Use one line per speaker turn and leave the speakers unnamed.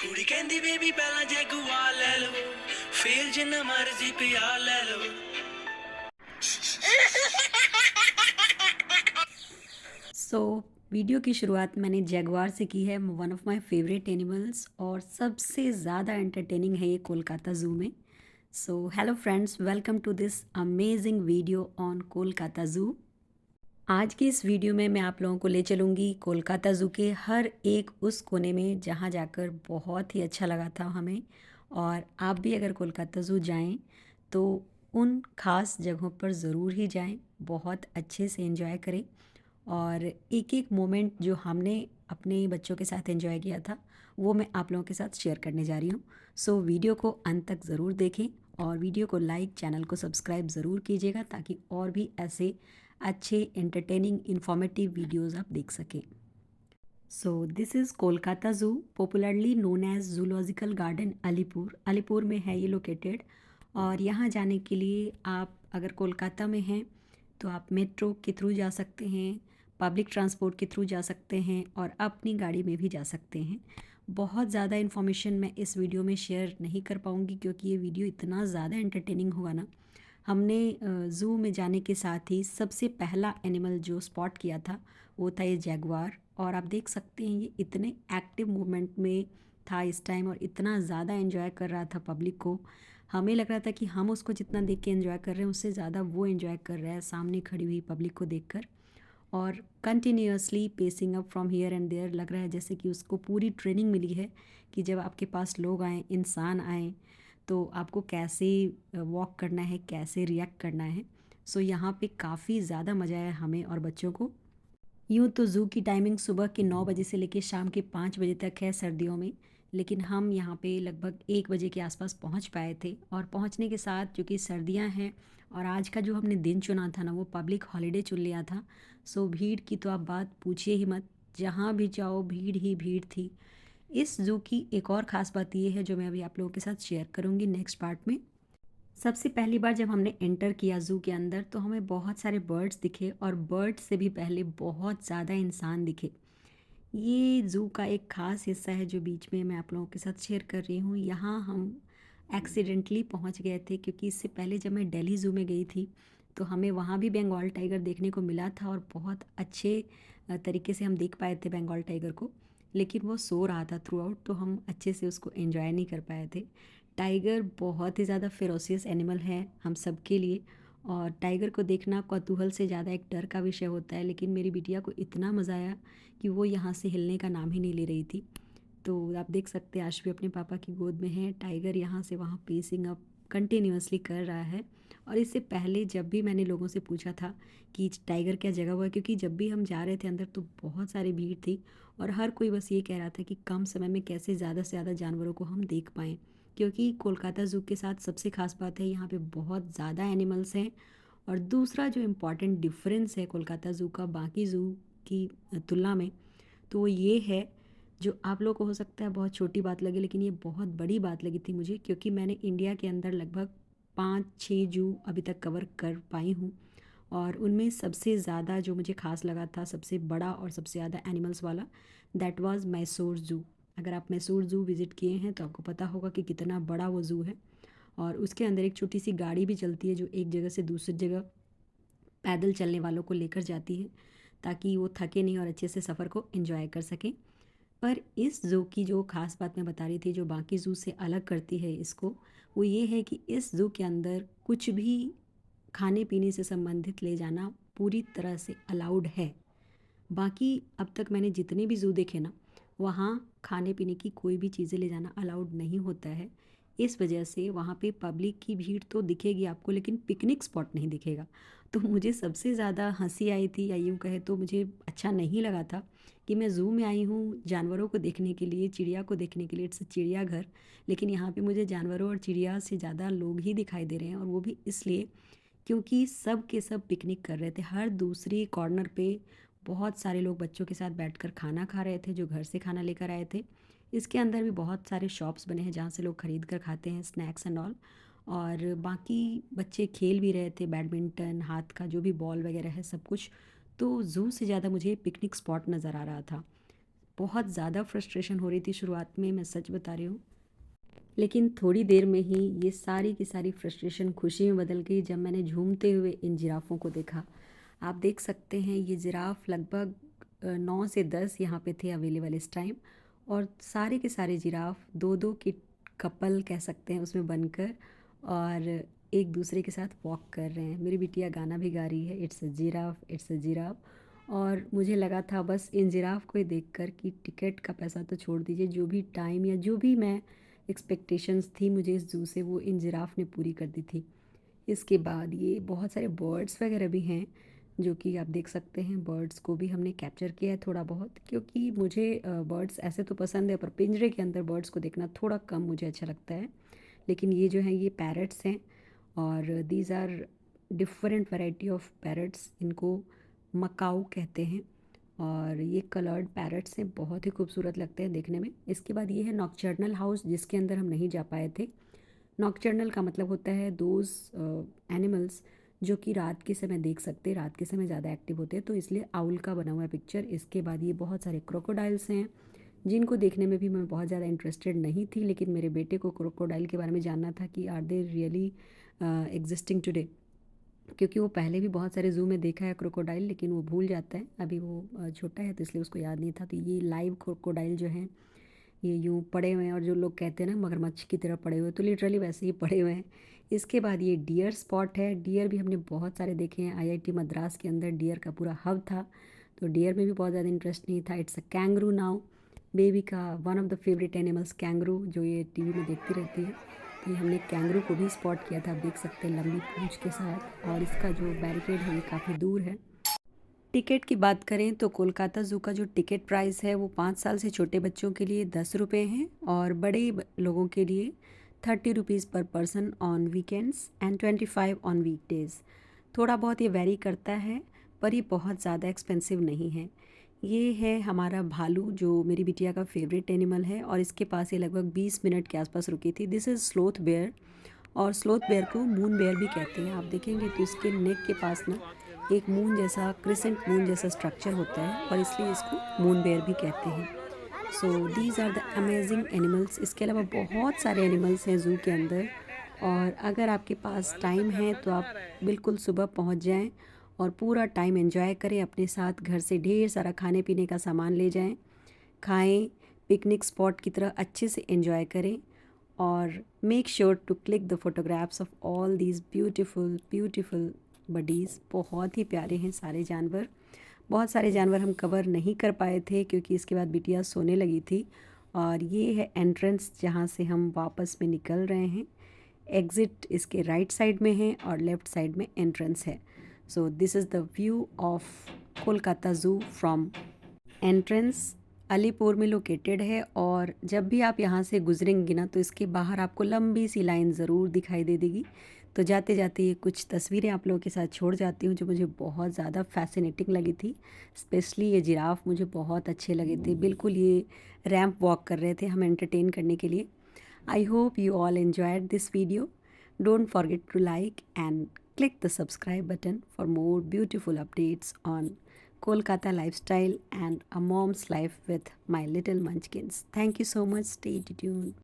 ਕੁੜੀ ਕਹਿੰਦੀ ਬੇਬੀ ਪਹਿਲਾਂ ਜੈਗੂਆਰ ਲੈ ਲਵੋ ਫੇਰ ਜਿੰਨਾ ਮਰਜ਼ੀ ਪਿਆਰ ਲੈ ਲਵੋ।
सो वीडियो की शुरुआत मैंने जैगवार से की है, one of my favourite animals, और सबसे ज़्यादा एंटरटेनिंग है ये कोलकाता ज़ू में। So hello friends, welcome to this amazing video on Kolkata zoo. आज की इस वीडियो में मैं आप लोगों को ले चलूँगी कोलकाता ज़ू के हर एक उस कोने में जहाँ जाकर बहुत ही अच्छा लगा था हमें। और आप भी अगर कोलकाता ज़ू जाएं तो उन ख़ास जगहों पर ज़रूर ही जाएं, बहुत अच्छे से एंजॉय करें। और एक एक मोमेंट जो हमने अपने बच्चों के साथ एंजॉय किया था वो मैं आप लोगों के साथ शेयर करने जा रही हूँ। सो वीडियो को अंत तक ज़रूर देखें और वीडियो को लाइक, चैनल को सब्सक्राइब ज़रूर कीजिएगा ताकि और भी ऐसे अच्छे एंटरटेनिंग इन्फॉर्मेटिव वीडियोज़ आप देख सकें। So this is Kolkata zoo, popularly known as zoological garden Alipore. Alipore में है ये लोकेटेड। और यहाँ जाने के लिए आप अगर कोलकाता में हैं तो आप मेट्रो के थ्रू जा सकते हैं, पब्लिक ट्रांसपोर्ट के थ्रू जा सकते हैं और अपनी गाड़ी में भी जा सकते हैं। बहुत ज़्यादा इन्फॉर्मेशन मैं इस वीडियो में शेयर नहीं कर पाऊँगी क्योंकि ये वीडियो इतना ज़्यादा एंटरटेनिंग होगा ना। हमने ज़ू में जाने के साथ ही सबसे पहला एनिमल जो स्पॉट किया था वो था ये जैगुआर। और आप देख सकते हैं ये इतने एक्टिव मूवमेंट में था इस टाइम और इतना ज़्यादा एंजॉय कर रहा था पब्लिक को। हमें लग रहा था कि हम उसको जितना देख के एंजॉय कर रहे हैं उससे ज़्यादा वो एंजॉय कर रहा है सामने खड़ी हुई पब्लिक को देखकर। और continuously pacing up from here and there, लग रहा है जैसे कि उसको पूरी ट्रेनिंग मिली है कि जब आपके पास लोग आएँ, इंसान आएँ, तो आपको कैसे वॉक करना है, कैसे रिएक्ट करना है। सो यहाँ पे काफ़ी ज़्यादा मज़ा आया हमें और बच्चों को। यूँ तो ज़ू की टाइमिंग सुबह के 9 बजे से लेकर शाम के 5 बजे तक है सर्दियों में, लेकिन हम यहाँ पे लगभग 1 बजे के आसपास पहुँच पाए थे। और पहुँचने के साथ क्योंकि सर्दियाँ हैं और आज का जो हमने दिन चुना था ना वो पब्लिक हॉलिडे चुन लिया था। सो भीड़ की तो आप बात पूछिए ही मत, जहाँ भी जाओ भीड़ ही भीड़ थी। इस ज़ू की एक और ख़ास बात ये है जो मैं अभी आप लोगों के साथ शेयर करूँगी नेक्स्ट पार्ट में। सबसे पहली बार जब हमने एंटर किया ज़ू के अंदर तो हमें बहुत सारे बर्ड्स दिखे और बर्ड्स से भी पहले बहुत ज़्यादा इंसान दिखे। ये ज़ू का एक ख़ास हिस्सा है जो बीच में मैं आप लोगों के साथ शेयर कर रही हूँ। यहाँ हम एक्सीडेंटली पहुँच गए थे क्योंकि इससे पहले जब मैं दिल्ली ज़ू में गई थी तो हमें वहाँ भी बंगाल टाइगर देखने को मिला था और बहुत अच्छे तरीके से हम देख पाए थे बंगाल टाइगर को। लेकिन वो सो रहा था थ्रू आउट तो हम अच्छे से उसको एंजॉय नहीं कर पाए थे। टाइगर बहुत ही ज़्यादा फेरोसियस एनिमल है हम सब के लिए। और टाइगर को देखना कौतूहल से ज़्यादा एक डर का विषय होता है, लेकिन मेरी बिटिया को इतना मज़ा आया कि वो यहाँ से हिलने का नाम ही नहीं ले रही थी। तो आप देख सकते हैं आश भी अपने पापा की गोद में है, टाइगर यहाँ से वहाँ पेसिंग अप कंटिन्यूअसली कर रहा है। और इससे पहले जब भी मैंने लोगों से पूछा था कि टाइगर क्या जगह हुआ है, क्योंकि जब भी हम जा रहे थे अंदर तो बहुत सारी भीड़ थी और हर कोई बस ये कह रहा था कि कम समय में कैसे ज़्यादा से ज़्यादा जानवरों को हम देख पाएँ। क्योंकि कोलकाता ज़ू के साथ सबसे ख़ास बात है यहाँ पे बहुत ज़्यादा एनिमल्स हैं। और दूसरा जो इम्पॉर्टेंट डिफरेंस है कोलकाता ज़ू का बाकी ज़ू की तुलना में, तो वो ये है, जो आप लोग को हो सकता है बहुत छोटी बात लगे लेकिन ये बहुत बड़ी बात लगी थी मुझे, क्योंकि मैंने इंडिया के अंदर लगभग 5-6 ज़ू अभी तक कवर कर पाई हूँ। और उनमें सबसे ज़्यादा जो मुझे ख़ास लगा था, सबसे बड़ा और सबसे ज़्यादा एनिमल्स वाला, दैट वाज मैसूर ज़ू। अगर आप मैसूर ज़ू विज़िट किए हैं तो आपको पता होगा कि कितना बड़ा वो ज़ू है। और उसके अंदर एक छोटी सी गाड़ी भी चलती है जो एक जगह से दूसरी जगह पैदल चलने वालों को लेकर जाती है ताकि वो थके नहीं और अच्छे से सफ़र को एंजॉय कर सकें। पर इस ज़ू की जो ख़ास बात मैं बता रही थी जो बाकी ज़ू से अलग करती है इसको, वो ये है कि इस ज़ू के अंदर कुछ भी खाने पीने से संबंधित ले जाना पूरी तरह से अलाउड है। बाकी अब तक मैंने जितने भी ज़ू देखे ना, वहाँ खाने पीने की कोई भी चीज़ें ले जाना अलाउड नहीं होता है। इस वजह से वहाँ पे पब्लिक की भीड़ तो दिखेगी आपको लेकिन पिकनिक स्पॉट नहीं दिखेगा। तो मुझे सबसे ज़्यादा हँसी आई थी, या यूँ कहे तो मुझे अच्छा नहीं लगा था कि मैं ज़ू में आई हूँ जानवरों को देखने के लिए, चिड़िया को देखने के लिए, इट्स अ चिड़ियाघर, लेकिन यहाँ पे मुझे जानवरों और चिड़िया से ज़्यादा लोग ही दिखाई दे रहे हैं। और वो भी इसलिए क्योंकि सब के सब पिकनिक कर रहे थे। हर दूसरी कॉर्नर पे बहुत सारे लोग बच्चों के साथ बैठकर खाना खा रहे थे जो घर से खाना लेकर आए थे। इसके अंदर भी बहुत सारे शॉप्स बने हैं जहाँ से लोग खरीद कर खाते हैं स्नैक्स एंड ऑल। और बाकी बच्चे खेल भी रहे थे, बैडमिंटन, हाथ का जो भी बॉल वगैरह है सब कुछ। तो ज़ू से ज़्यादा मुझे पिकनिक स्पॉट नज़र आ रहा था। बहुत ज़्यादा फ्रस्ट्रेशन हो रही थी शुरुआत में, मैं सच बता रही हूँ। लेकिन थोड़ी देर में ही ये सारी की सारी फ्रस्ट्रेशन खुशी में बदल गई जब मैंने झूमते हुए इन जिराफ़ों को देखा। आप देख सकते हैं ये जिराफ़ लगभग 9 से 10 यहाँ पे थे अवेलेबल इस टाइम, और सारे के सारे जिराफ़ दो दो की कपल कह सकते हैं उसमें बनकर, और एक दूसरे के साथ वॉक कर रहे हैं। मेरी बिटिया गाना भी गा रही है, it's a giraffe it's a giraffe. और मुझे लगा था बस इन जिराफ को ही देखकर कि टिकट का पैसा तो छोड़ दीजिए, जो भी टाइम या जो भी मैं एक्सपेक्टेशंस थी मुझे इस ज़ू से, वो इन जिराफ ने पूरी कर दी थी। इसके बाद ये बहुत सारे बर्ड्स वगैरह भी हैं, जो कि आप देख सकते हैं। बर्ड्स को भी हमने कैप्चर किया है थोड़ा बहुत, क्योंकि मुझे बर्ड्स ऐसे तो पसंद है, पर पिंजरे के अंदर बर्ड्स को देखना थोड़ा कम मुझे अच्छा लगता है। लेकिन ये जो हैं ये पैरट्स हैं, और these are different variety of parrots. इनको मकाऊ कहते हैं, और ये कलर्ड पैरट्स हैं, बहुत ही खूबसूरत लगते हैं देखने में। इसके बाद ये है नॉकचर्नल हाउस, जिसके अंदर हम नहीं जा पाए थे। नॉकचर्नल का मतलब होता है दोज एनिमल्स जो कि रात के समय देख सकते हैं, रात के समय ज़्यादा एक्टिव होते हैं, तो इसलिए आउल का बना हुआ है पिक्चर। इसके बाद ये बहुत सारे क्रोकोडाइल्स हैं, जिनको देखने में भी मैं बहुत ज़्यादा इंटरेस्टेड नहीं थी, लेकिन मेरे बेटे को क्रोकोडाइल के बारे में जानना था कि are they really existing today, क्योंकि वो पहले भी बहुत सारे ज़ू में देखा है क्रोकोडाइल, लेकिन वो भूल जाता है। अभी वो छोटा है तो इसलिए उसको याद नहीं था। तो ये लाइव क्रोकोडाइल जो हैं ये यूँ पड़े हुए हैं, और जो लोग कहते हैं ना मगरमच्छ की तरह पड़े हुए, तो लिटरली वैसे ही पड़े हुए हैं। इसके बाद ये डियर स्पॉट है। डियर भी हमने बहुत सारे देखे हैं, आईआईटी मद्रास के अंदर डियर का पूरा हब था, तो डियर में भी बहुत ज़्यादा इंटरेस्ट नहीं था। It's a kangaroo now, baby का one of the favourite animals kangaroo, जो ये टीवी में देखती रहती है। तो ये हमने कैंगरू को भी स्पॉट किया था, आप देख सकते हैं लंबी पूंछ के साथ, और इसका जो बैरिकेड है ये काफ़ी दूर है। टिकट की बात करें तो कोलकाता ज़ू का जो टिकट प्राइस है वो 5 साल से छोटे बच्चों के लिए 10 रुपये हैं, और बड़े लोगों के लिए 30 रुपीज़ पर person on weekends and 25 on weekdays. थोड़ा बहुत ये वेरी करता है, पर ये बहुत ज़्यादा एक्सपेंसिव नहीं है। ये है हमारा भालू, जो मेरी बिटिया का फेवरेट एनिमल है, और इसके पास ये लगभग 20 मिनट के आसपास रुकी थी। दिस इज़ स्लोथ बेयर, और स्लोथ बेयर को मून बेयर भी कहते हैं। आप देखेंगे तो इसके नेक के पास ना एक मून जैसा, क्रिसेंट मून जैसा स्ट्रक्चर होता है, और इसलिए इसको मून बेयर भी कहते हैं। So these are the amazing animals. इसके अलावा बहुत सारे एनिमल्स हैं ज़ू के अंदर, और अगर आपके पास टाइम है तो आप बिल्कुल सुबह पहुंच जाएं और पूरा टाइम एंजॉय करें। अपने साथ घर से ढेर सारा खाने पीने का सामान ले जाएं, खाएं, पिकनिक स्पॉट की तरह अच्छे से एंजॉय करें, और make sure to click the photographs of all these beautiful beautiful buddies. बहुत ही प्यारे हैं सारे जानवर। बहुत सारे जानवर हम कवर नहीं कर पाए थे, क्योंकि इसके बाद बिटिया सोने लगी थी। और ये है एंट्रेंस, जहाँ से हम वापस में निकल रहे हैं। एग्ज़िट इसके राइट साइड में है, और लेफ़्ट साइड में एंट्रेंस है। सो this is the view of Kolkata zoo from entrance. Alipur में लोकेटेड है, और जब भी आप यहाँ से गुजरेंगे ना तो इसके बाहर आपको लंबी सी लाइन ज़रूर दिखाई दे देगी। तो जाते जाते ये कुछ तस्वीरें आप लोगों के साथ छोड़ जाती हूँ, जो मुझे बहुत ज़्यादा फैसिनेटिंग लगी थी। स्पेशली ये जिराफ मुझे बहुत अच्छे लगे थे, बिल्कुल ये रैंप वॉक कर रहे थे हम एंटरटेन करने के लिए। I hope you all enjoyed this video. Don't forget to like and click the subscribe button for more beautiful updates on Kolkata lifestyle and a mom's life with my little munchkins. Thank you so much. Stay tuned.